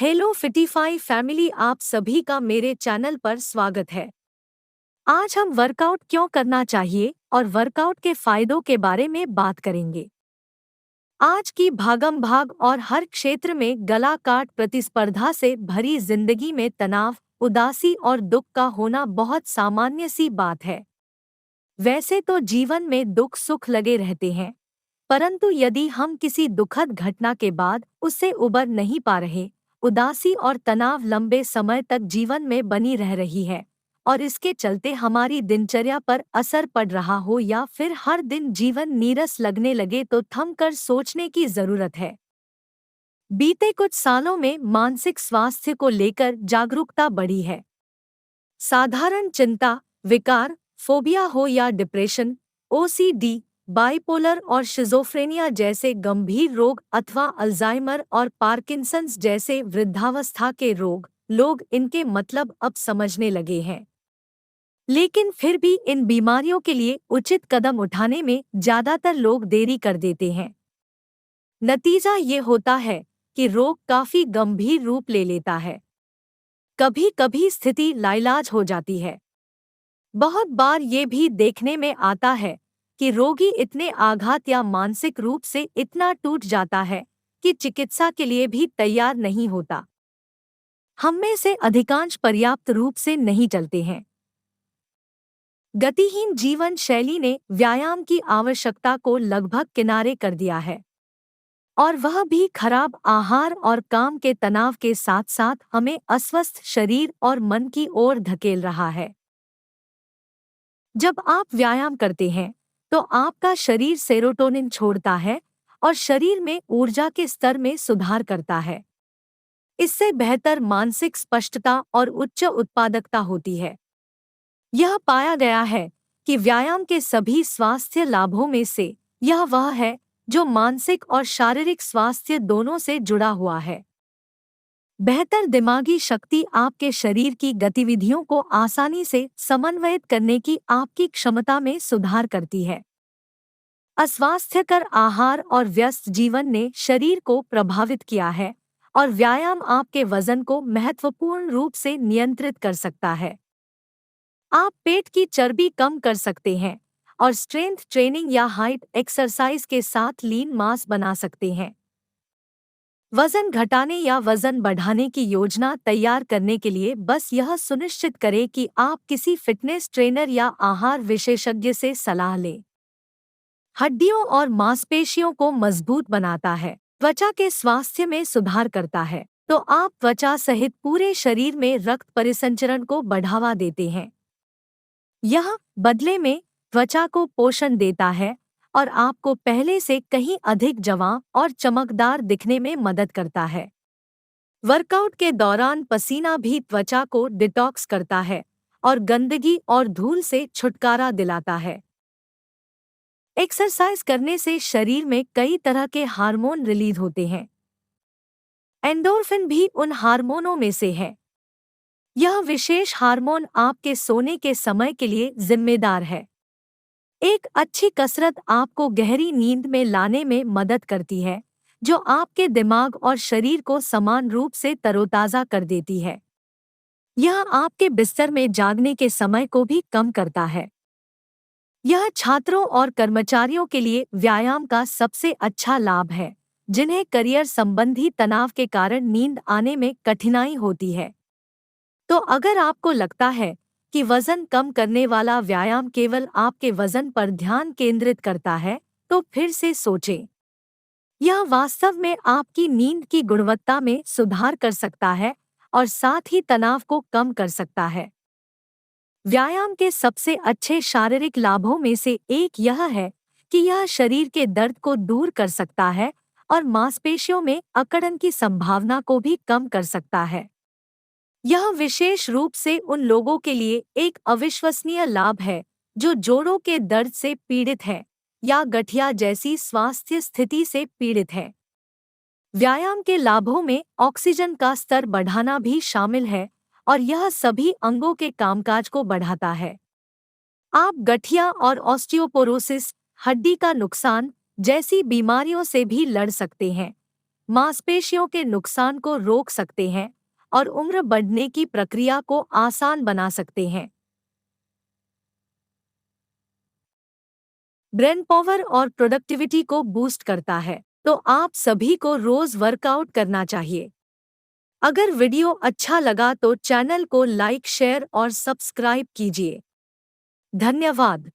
Hello फिटिफाई family, आप सभी का मेरे चैनल पर स्वागत है। आज हम वर्कआउट क्यों करना चाहिए और वर्कआउट के फायदों के बारे में बात करेंगे। आज की भागम भाग और हर क्षेत्र में गला काट प्रतिस्पर्धा से भरी जिंदगी में तनाव, उदासी और दुख का होना बहुत सामान्य सी बात है। वैसे तो जीवन में दुख सुख लगे रहते हैं, परंतु यदि हम किसी दुखद घटना के बाद उससे उबर नहीं पा रहे, उदासी और तनाव लंबे समय तक जीवन में बनी रह रही है और इसके चलते हमारी दिनचर्या पर असर पड़ रहा हो या फिर हर दिन जीवन नीरस लगने लगे, तो थमकर सोचने की जरूरत है। बीते कुछ सालों में मानसिक स्वास्थ्य को लेकर जागरूकता बढ़ी है। साधारण चिंता, विकार, फोबिया हो या डिप्रेशन, ओसीडी, बाइपोलर और शिज़ोफ्रेनिया जैसे गंभीर रोग अथवा अल्जाइमर और पार्किंसंस जैसे वृद्धावस्था के रोग, लोग इनके मतलब अब समझने लगे हैं। लेकिन फिर भी इन बीमारियों के लिए उचित कदम उठाने में ज्यादातर लोग देरी कर देते हैं। नतीजा ये होता है कि रोग काफी गंभीर रूप ले लेता है। कभी कभी स्थिति लाइलाज हो जाती है। बहुत बार ये भी देखने में आता है कि रोगी इतने आघात या मानसिक रूप से इतना टूट जाता है कि चिकित्सा के लिए भी तैयार नहीं होता। हम में से अधिकांश पर्याप्त रूप से नहीं चलते हैं। गतिहीन जीवन शैली ने व्यायाम की आवश्यकता को लगभग किनारे कर दिया है, और वह भी खराब आहार और काम के तनाव के साथ साथ हमें अस्वस्थ शरीर और मन की ओर धकेल रहा है। जब आप व्यायाम करते हैं तो आपका शरीर सेरोटोनिन छोड़ता है और शरीर में ऊर्जा के स्तर में सुधार करता है। इससे बेहतर मानसिक स्पष्टता और उच्च उत्पादकता होती है। यह पाया गया है कि व्यायाम के सभी स्वास्थ्य लाभों में से यह वह है जो मानसिक और शारीरिक स्वास्थ्य दोनों से जुड़ा हुआ है। बेहतर दिमागी शक्ति आपके शरीर की गतिविधियों को आसानी से समन्वयित करने की आपकी क्षमता में सुधार करती है। अस्वास्थ्यकर आहार और व्यस्त जीवन ने शरीर को प्रभावित किया है और व्यायाम आपके वजन को महत्वपूर्ण रूप से नियंत्रित कर सकता है। आप पेट की चर्बी कम कर सकते हैं और स्ट्रेंथ ट्रेनिंग या हाइट एक्सरसाइज के साथ लीन मांस बना सकते हैं। वजन घटाने या वजन बढ़ाने की योजना तैयार करने के लिए बस यह सुनिश्चित करें कि आप किसी फिटनेस ट्रेनर या आहार विशेषज्ञ से सलाह लें। हड्डियों और मांसपेशियों को मजबूत बनाता है, त्वचा के स्वास्थ्य में सुधार करता है, तो आप त्वचा सहित पूरे शरीर में रक्त परिसंचरण को बढ़ावा देते हैं। यह बदले में त्वचा को पोषण देता है और आपको पहले से कहीं अधिक जवां और चमकदार दिखने में मदद करता है। वर्कआउट के दौरान पसीना भी त्वचा को डिटॉक्स करता है और गंदगी और धूल से छुटकारा दिलाता है। एक्सरसाइज करने से शरीर में कई तरह के हार्मोन रिलीज होते हैं। एंडोर्फिन भी उन हार्मोनों में से है। यह विशेष हार्मोन आपके सोने के समय के लिए जिम्मेदार है। एक अच्छी कसरत आपको गहरी नींद में लाने में मदद करती है, जो आपके दिमाग और शरीर को समान रूप से तरोताजा कर देती है। यह आपके बिस्तर में जागने के समय को भी कम करता है। यह छात्रों और कर्मचारियों के लिए व्यायाम का सबसे अच्छा लाभ है, जिन्हें करियर संबंधी तनाव के कारण नींद आने में कठिनाई होती है। तो अगर आपको लगता है कि वजन कम करने वाला व्यायाम केवल आपके वजन पर ध्यान केंद्रित करता है, तो फिर से सोचें। यह वास्तव में आपकी नींद की गुणवत्ता में सुधार कर सकता है और साथ ही तनाव को कम कर सकता है। व्यायाम के सबसे अच्छे शारीरिक लाभों में से एक यह है कि यह शरीर के दर्द को दूर कर सकता है और मांसपेशियों में अकड़न की संभावना को भी कम कर सकता है। यह विशेष रूप से उन लोगों के लिए एक अविश्वसनीय लाभ है जो जोड़ों के दर्द से पीड़ित हैं या गठिया जैसी स्वास्थ्य स्थिति से पीड़ित हैं। व्यायाम के लाभों में ऑक्सीजन का स्तर बढ़ाना भी शामिल है और यह सभी अंगों के कामकाज को बढ़ाता है। आप गठिया और ऑस्टियोपोरोसिस, हड्डी का नुकसान जैसी बीमारियों से भी लड़ सकते हैं। मांसपेशियों के नुकसान को रोक सकते हैं और उम्र बढ़ने की प्रक्रिया को आसान बना सकते हैं। ब्रेन पावर और प्रोडक्टिविटी को बूस्ट करता है, तो आप सभी को रोज वर्कआउट करना चाहिए। अगर वीडियो अच्छा लगा तो चैनल को लाइक, शेयर और सब्सक्राइब कीजिए। धन्यवाद।